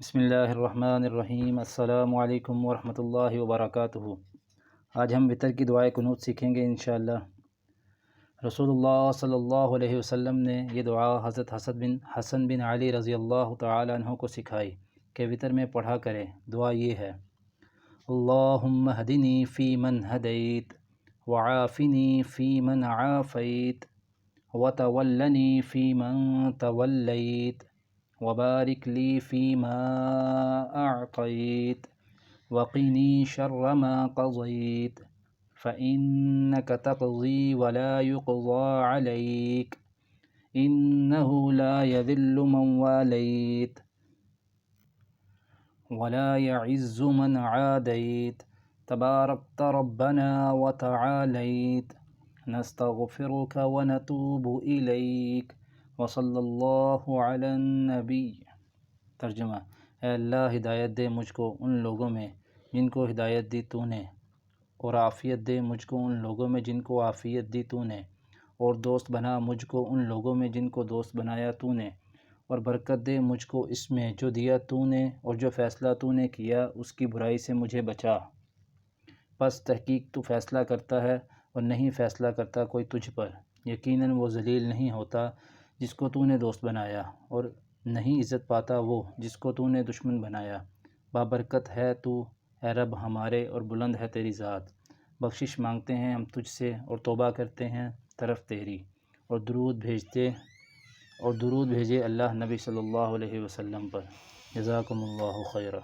بسم اللہ الرحمن الرحیم۔ السلام علیکم ورحمۃ اللہ وبرکاتہ۔ آج ہم وطر کی دعائے قنوت سیکھیں گے انشاءاللہ۔ رسول اللہ صلی اللہ علیہ وسلم نے یہ دعا حضرت حسن بن علی رضی اللہ تعالی عنہ کو سکھائی کہ وطر میں پڑھا کرے۔ دعا یہ ہے: اللہم اہدنی فی من ہدیت، وعافنی فی من عافیت، وتولنی فی من تولیت، وبارک لی فیما اعطیت، وقنی شر ما قضیت، فإنک تقضی ولا یقضی علیک، انہ لا یذل من والیت ولا يعز من عادیت، تبارکت ربنا وتعالیت، نستغفرک ونتوب الیک، وصلی اللہ علی النبی۔ ترجمہ: اے اللہ، ہدایت دے مجھ کو ان لوگوں میں جن کو ہدایت دی تو نے، اور عافیت دے مجھ کو ان لوگوں میں جن کو عافیت دی تو نے، اور دوست بنا مجھ کو ان لوگوں میں جن کو دوست بنایا تو نے، اور برکت دے مجھ کو اس میں جو دیا تو نے، اور جو فیصلہ تو نے کیا اس کی برائی سے مجھے بچا۔ پس تحقیق تو فیصلہ کرتا ہے اور نہیں فیصلہ کرتا کوئی تجھ پر۔ یقیناً وہ ذلیل نہیں ہوتا جس کو تو نے دوست بنایا، اور نہیں عزت پاتا وہ جس کو تو نے دشمن بنایا۔ بابرکت ہے تو اے رب ہمارے، اور بلند ہے تیری ذات۔ بخشش مانگتے ہیں ہم تجھ سے، اور توبہ کرتے ہیں طرف تیری، اور درود بھیجے اللہ نبی صلی اللہ علیہ وسلم پر۔ جزاکم اللہ خیرہ۔